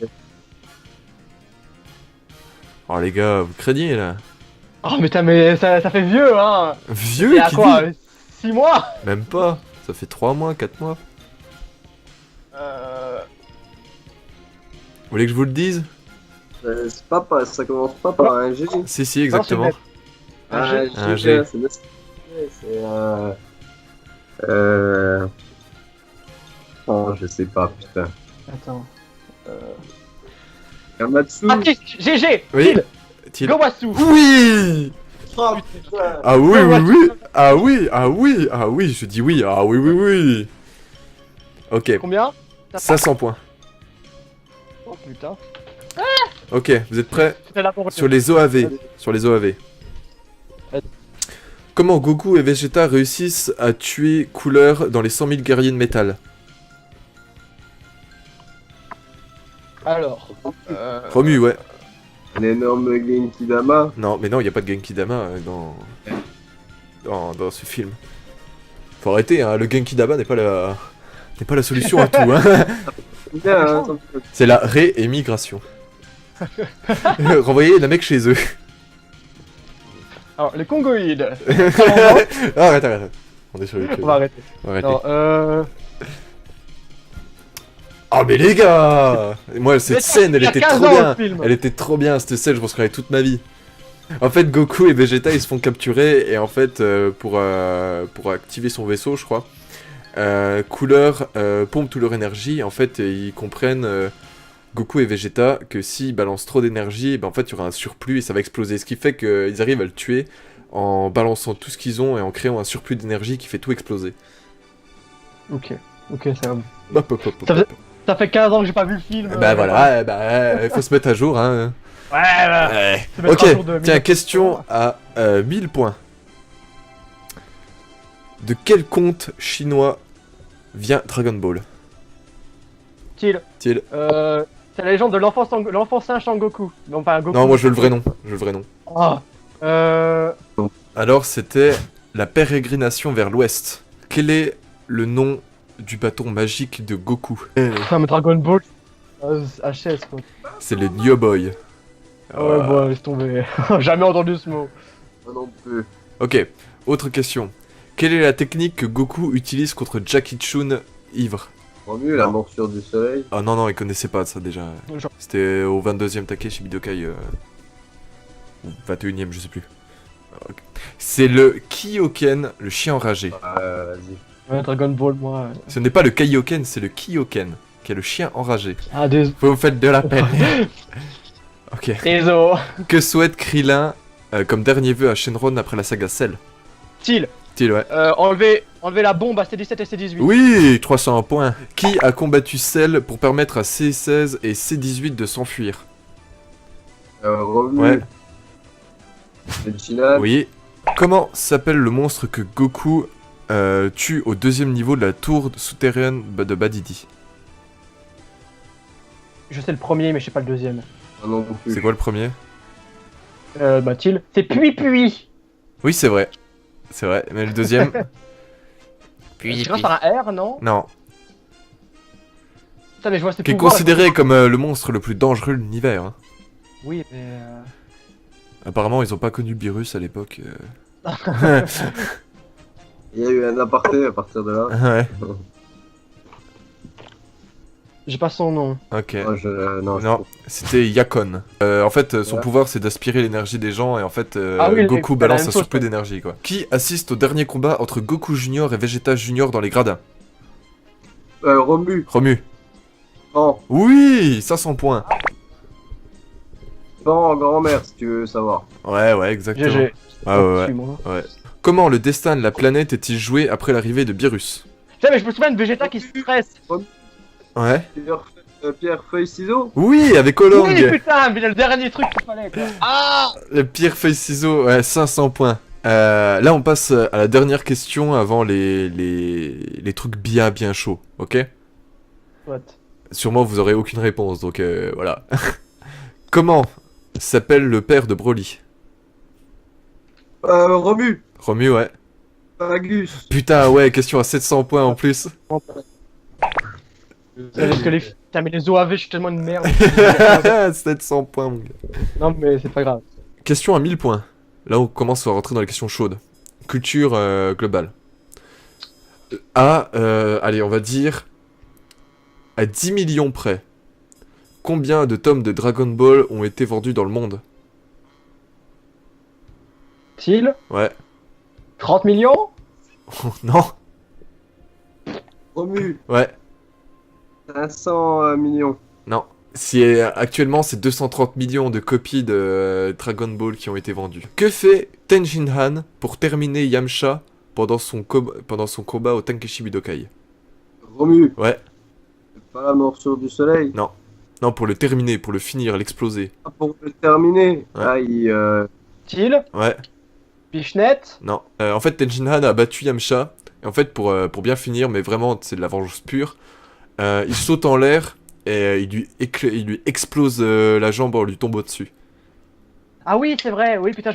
Oh les gars, vous craignez là. Oh mais ça fait vieux hein. Vieux Et à qui quoi dit? 6 mois. Même pas. Ça fait 3 mois, 4 mois. Vous voulez que je vous le dise? C'est pas, ça commence pas par un G. Si, si, exactement. Un Un G, G. c'est c'est Oh, je sais pas, putain. Attends. Kamatsu. Ah GG. Oui. Til. Gowasu. Oui! Oh, putain. Ah oui, oui, oui! Ah oui, ah oui, ah oui, je dis oui, ah oui, oui, oui! Ok, Combien? 500 points. Oh putain. Ok, vous êtes prêts? C'était là pour Sur les OAV. Sur les OAV. Comment Goku et Vegeta réussissent à tuer Cooler dans les 100 000 guerriers de métal? Alors. Romu, ouais. Un énorme Genki Dama. Non, mais non, il n'y a pas de Genki Dama dans ce film. Faut arrêter, hein, le Genki Dama n'est pas la solution à tout, hein. Bien, hein, ça me fait- C'est la réémigration. Renvoyer les mecs chez eux. Alors les Congoïdes. Ah, arrête, arrête. On est sur YouTube. On va arrêter. On va arrêter. Non, Oh mais les gars! Moi cette Mais scène elle il y a était 15 trop ans, bien! le film. Elle était trop bien cette scène, je m'en souviendrai toute ma vie. En fait, Goku et Vegeta, ils se font capturer, et en fait, pour activer son vaisseau, je crois, Cooler pompe toute leur énergie, en fait, ils comprennent, Goku et Vegeta, que s'ils balancent trop d'énergie, ben, en fait, il y aura un surplus et ça va exploser. Ce qui fait qu'ils arrivent à le tuer en balançant tout ce qu'ils ont et en créant un surplus d'énergie qui fait tout exploser. Ok, ça va. Hop, hop, hop, Ça hop. Ça fait 15 ans que j'ai pas vu le film. Bah voilà, bah, il faut se mettre à jour, hein. Ouais, bah. Ouais. Se mettre Ok, à jour de tiens, 1900. question à 1000 points. De quel conte chinois vient Dragon Ball? Til. Til. C'est la légende de l'enfant singe Sangoku. Non, pas un Goku. Non, moi je veux le vrai nom. Je veux le vrai nom. Ah. Alors, c'était la pérégrination vers l'ouest. Quel est le nom du bâton magique de Goku? Putain, mais Dragon Ball. HS quoi. C'est le Neo Boy. Ouais, bon, laisse tomber. Jamais entendu ce mot. Moi non plus. Ok, autre question. Quelle est la technique que Goku utilise contre Jackie Chun ivre? Romu, la morsure du soleil. Ah non, non, il connaissait pas ça déjà. Genre- C'était au 22e Takeshi Budokai. Ou 21e, je sais plus. Ok. C'est le Kyoken, le chien enragé. Vas-y. Ouais, Dragon Ball, moi. Ce n'est pas le Kaioken, c'est le Kyoken, qui est le chien enragé. Ah, désolé. Vous me faites de la peine. Ok. Désolé. Que souhaite Krillin comme dernier vœu à Shenron après la saga Cell? Til. Til, ouais. Enlever la bombe à C17 et C18. Oui, 300 points. Qui a combattu Cell pour permettre à C16 et C18 de s'enfuir? Romu. Ouais. Vegeta. Oui. Comment s'appelle le monstre que Goku tue au deuxième niveau de la tour souterraine de Badidi? Je sais le premier, mais je sais pas le deuxième. Moi non plus. C'est quoi le premier? Bah, Til. C'est Puis. Oui, c'est vrai. C'est vrai, mais le deuxième? Tu commences par un R, non? Non. Putain, mais je vois ses Qui est pouvoirs, considéré comme le monstre le plus dangereux de l'univers. Hein. Oui, mais. Apparemment, ils ont pas connu le virus à l'époque. Il y a eu un aparté à partir de là. Ouais. J'ai pas son nom. Ok. Moi, non, Non, c'était Yakon. En fait, son Ouais. pouvoir c'est d'aspirer l'énergie des gens et en fait, Ah oui, Goku c'est la balance même un chose, surplus quoi. d'énergie quoi. Qui assiste au dernier combat entre Goku Junior et Vegeta Junior dans les gradins? Romu. Romu. Pan. Oui, 500 points. Pan en grand-mère si tu veux savoir. Ouais, ouais, exactement. GG. Ah ouais, ouais. Suis-moi. Comment le destin de la planète est-il joué après l'arrivée de Beerus? Putain, mais je me souviens de Vegeta qui se stresse. Ouais. Pierre, feuille, ciseaux. Oui, avec Olong. Oui, putain, mais le dernier truc qu'il fallait, quoi. Ah Le pire feuille ciseaux, ouais, 500 points. Là, on passe à la dernière question avant les trucs bien chauds, ok? What? Sûrement, vous aurez aucune réponse, donc voilà. Comment s'appelle le père de Broly? Romu. Romu, ouais. Agus. Putain, ouais, question à 700 points en plus. Parce que les. Putain, mais les OAV, je suis tellement une merde. 700 points, mon gars. Non, mais c'est pas grave. Question à 1000 points. Là, on commence à rentrer dans les questions chaudes. Culture globale. Allez, on va dire... À 10 millions près. Combien de tomes de Dragon Ball ont été vendus dans le monde? Til. Ouais. 30 millions? Non. Romu. Ouais. 500 millions. Non. Actuellement, c'est 230 millions de copies de Dragon Ball qui ont été vendues. Que fait Tenjin Han pour terminer Yamcha pendant son combat au Takeshi Budokai? Romu. Ouais. C'est pas la morsure du soleil. Non, pour le terminer, pour le finir, l'exploser. Ah, pour le terminer. Ouais. Ah, il... Til. Ouais. Pichenette. Non. En fait, Tenjin Han a battu Yamcha. Et en fait, pour bien finir, mais vraiment, c'est de la vengeance pure, il saute en l'air et il lui explose la jambe en lui tombant dessus. Ah oui, c'est vrai, oui, putain.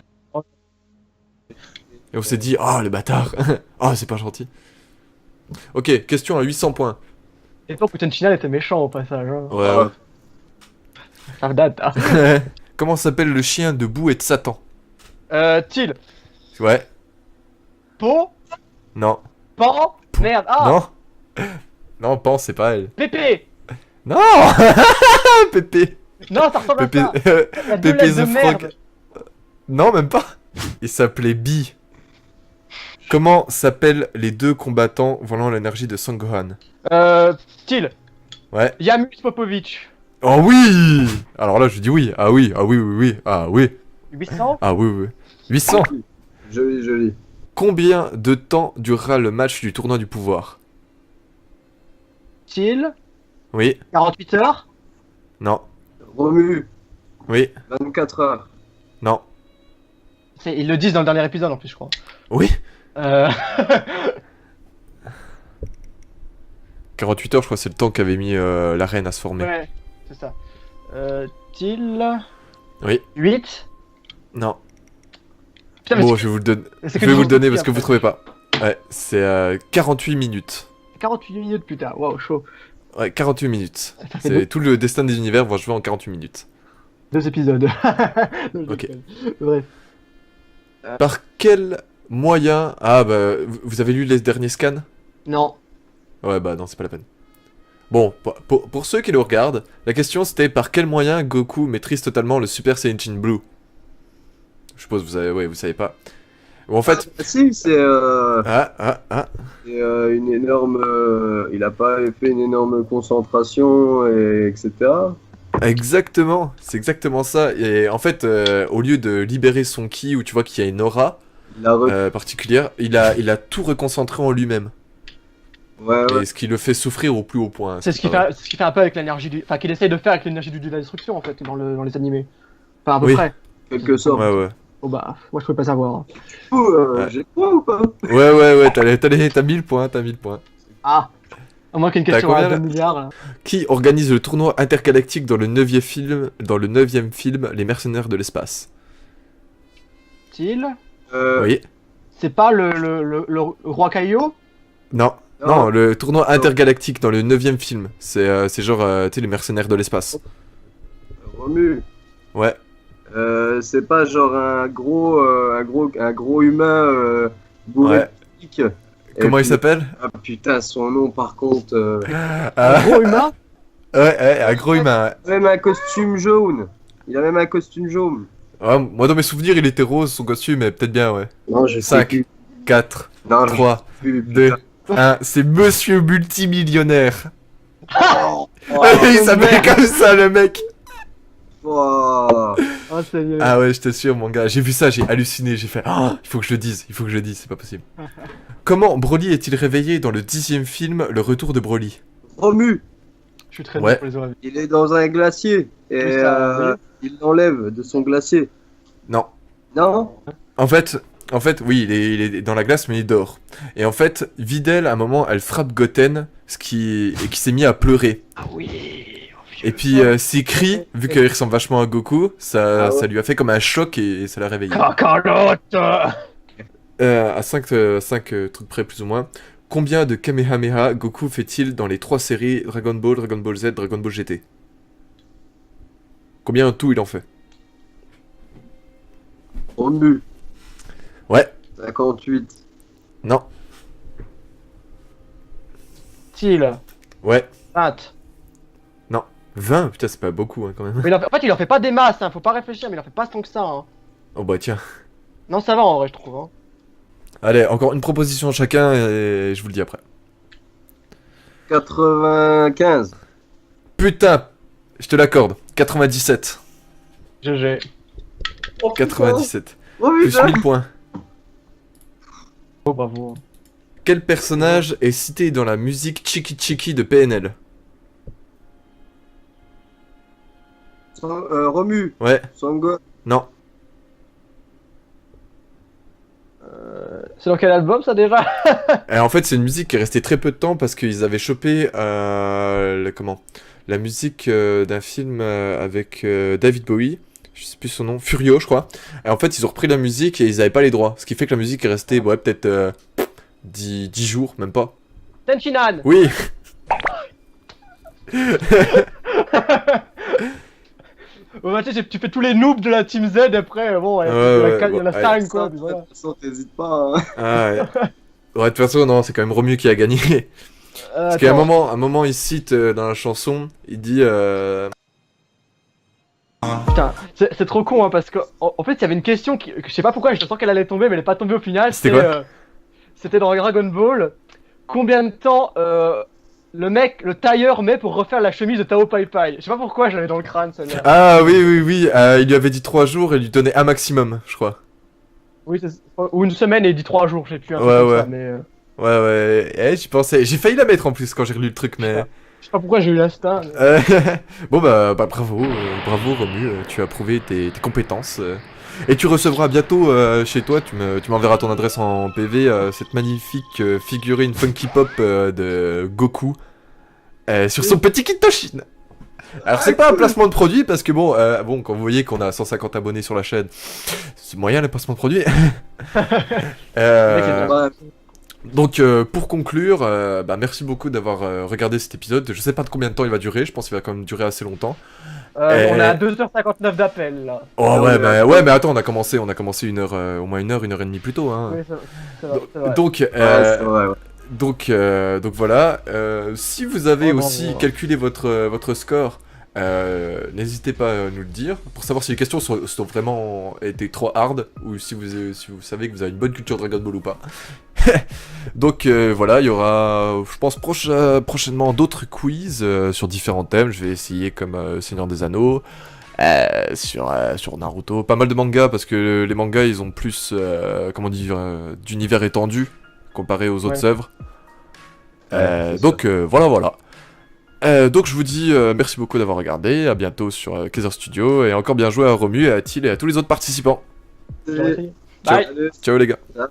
Et on s'est dit, ah, le bâtard. Ah, c'est pas gentil. Ok, question à 800 points. Et toi, Putain China était méchant au passage. Hein. Ouais, Ça date. Hein. ouais. Comment s'appelle le chien de Bou et de Satan? Til. Ouais. Po. Non. Pan. Merde. Ah. Non. Non, Pan, c'est pas elle. Pépé. Non. Pépé. Non, ça ressemble Pépé. à ça. Il y a deux Pépé lettres the de Frog. merde. Non, même pas. Il s'appelait Bi. Comment s'appellent les deux combattants volant l'énergie de Sangohan? Style. Ouais. Yamus Popovic. Oh oui. Alors là, je dis oui. Ah oui, ah oui, oui, oui. Ah oui. 800. Ah oui, oui. 800. Joli. Combien de temps durera le match du tournoi du pouvoir? Style. Oui. 48 heures. Non. Romu, Oui. 24 heures. Non. Ils le disent dans le dernier épisode en plus, je crois. Oui. Euh... 48 heures, je crois, c'est le temps qu'avait mis la reine à se former. ouais, c'est ça. Style. Oui. 8. Non. Putain, mais Bon, c'est- je vais vous le donner. c'est Je que vais du vous le donner parce après. que vous trouvez pas. Ouais, c'est 48 minutes. 48 minutes, putain. Waouh, chaud. Ouais, 48 minutes. Ça fait C'est tout le destin des univers va jouer en 48 minutes. 2 épisodes. Non, je Ok. déconne. Bref. Par quel moyen... Ah bah, vous avez lu les derniers scans? Non. Ouais, bah non, c'est pas la peine. Bon, pour ceux qui le regardent, la question c'était par quel moyen Goku maîtrise totalement le Super Saiyajin Blue? Je suppose que vous savez pas. Bon, en fait... Ah, si, c'est une énorme. Il a pas fait une énorme concentration, etc. Exactement, c'est exactement ça. Et en fait, au lieu de libérer son ki, où tu vois qu'il y a une aura Il a particulière, il a tout reconcentré en lui-même. Ouais, Et ce qui le fait souffrir au plus haut point. C'est ce qu'il fait, un peu avec l'énergie du. Enfin, qu'il essaye de faire avec l'énergie du dieu de la destruction en fait, dans les animés. Enfin, à peu Oui. près. quelque sorte. Ouais. Oh bah, moi je pouvais pas savoir. Hein. Ouais. J'ai quoi ou pas? Ouais, t'as 1000 points, t'as 1000 points. Ah! À moins qu'une T'as question à combien, 2 là milliards. Là. Qui organise le tournoi intergalactique dans le 9e film, Les Mercenaires de l'espace? Style. Oui. C'est pas le roi Kaio? Non. Non. Non, le tournoi intergalactique dans le 9e film. C'est genre, tu sais, les mercenaires de l'espace. Romu. Ouais. C'est pas genre un gros humain bourré Ouais. de pique. Et Comment il puis- s'appelle? Ah putain, son nom par contre. Ah, Gros humain? ouais, un gros humain. Il a même un costume jaune. Ouais, moi, dans mes souvenirs, il était rose, son costume, mais peut-être bien, ouais. Non, je 5, 4, Non, 3, je sais plus, 2, putain. 1. C'est Monsieur Multimillionnaire. Oh, Il s'appelle comme ça, le mec. oh. Oh, c'est. Ah ouais, je t'assure, mon gars. J'ai vu ça, j'ai halluciné, j'ai fait... Oh, il faut que je le dise, c'est pas possible. Comment Broly est-il réveillé dans le 10e film, Le Retour de Broly? Romu, Je suis très Ouais. nul pour les oreilles. il est dans un glacier et Oui, ça, il l'enlève de son glacier. Non. Non? En fait, oui, il est dans la glace, mais il dort. Et en fait, Videl, à un moment, elle frappe Goten, et qui s'est mis à pleurer. Ah oui! Et puis, ses cris, vu qu'il ressemble vachement à Goku, ça lui a fait comme un choc et ça l'a réveillé. Cacalotte! À 5 trucs près, plus ou moins. Combien de Kamehameha Goku fait-il dans les 3 séries Dragon Ball, Dragon Ball Z, Dragon Ball GT? Combien en tout il en fait? Romu. Ouais. 58. Non. Style. Ouais. 20. 20? Putain, c'est pas beaucoup, hein, quand même. Mais en fait, il en fait pas des masses, hein. Faut pas réfléchir, mais il en fait pas tant que ça. Hein. Oh bah tiens. Non, ça va en vrai, je trouve. Hein. Allez, encore une proposition chacun et je vous le dis après. 95. Putain, je te l'accorde. 97. GG. 97. Oh Plus putain. 1000 points. Oh, bravo. Quel personnage est cité dans la musique Chiki Chiki de PNL? Romu. Ouais. Sango. Non. C'est dans quel album ça déjà? Et en fait, c'est une musique qui est restée très peu de temps parce qu'ils avaient chopé la musique d'un film avec David Bowie. Je sais plus son nom, Furio, je crois. Et en fait, ils ont repris la musique et ils avaient pas les droits. Ce qui fait que la musique est restée, ouais, peut-être 10 jours, même pas. Tenchinan! Oui. Oh, bah, tu sais, tu fais tous les noobs de la Team Z après, bon, il y en a 5 quoi. puis De voilà. toute façon, t'hésites pas. Hein. Ah, ouais. Ouais, de toute façon, non, c'est quand même Romu qui a gagné. Parce qu'à un moment, il cite dans la chanson, il dit... Putain, c'est trop con, hein, parce que en fait, il y avait une question que je sais pas pourquoi, je sens qu'elle allait tomber, mais elle est pas tombée au final. C'était quoi C'était dans Dragon Ball. Combien de temps le tailleur met pour refaire la chemise de Tao Pai Pai? Je sais pas pourquoi je l'avais dans le crâne, celle-là. Ah oui, il lui avait dit 3 jours et il lui donnait un maximum, je crois. Oui, ou une semaine et il dit 3 jours, je sais plus. Un truc Ouais, comme ouais. ça, mais, Ouais, j'y pensais. J'ai failli la mettre en plus quand j'ai relu le truc, mais... je sais pas pourquoi j'ai eu l'instinct. mais- Bon bah bravo Romu, tu as prouvé tes compétences. Et tu recevras bientôt chez toi, tu m'enverras ton adresse en PV, cette magnifique figurine Funky Pop de Goku sur son petit kit Toshin. Alors c'est pas un placement de produit parce que bon, quand vous voyez qu'on a 150 abonnés sur la chaîne, c'est moyen le placement de produit. Ouais, Donc pour conclure, merci beaucoup d'avoir regardé cet épisode. Je sais pas de combien de temps il va durer, je pense qu'il va quand même durer assez longtemps. On est à 2h59 d'appel là. Oh mais attends, on a commencé une heure, au moins une heure et demie plus tôt. Hein. Oui, c'est vrai. Donc, ouais, c'est vrai, ouais. donc voilà. Si vous avez Oh, aussi bravo. calculé votre score, n'hésitez pas à nous le dire pour savoir si les questions sont vraiment été trop hard ou si vous savez que vous avez une bonne culture Dragon Ball ou pas. Donc voilà, il y aura, je pense prochainement d'autres quiz sur différents thèmes. Je vais essayer comme Seigneur des Anneaux, sur Naruto, pas mal de mangas parce que les mangas ils ont plus, comment dire, d'univers étendu comparé aux autres Ouais. œuvres. Ouais, c'est Donc voilà. Donc je vous dis merci beaucoup d'avoir regardé, à bientôt sur Kaiser Studio, et encore bien joué à Romu, à Thiel et à tous les autres participants. J'aurais essayé. Ciao. Bye. Allez. Ciao les gars. Ouais.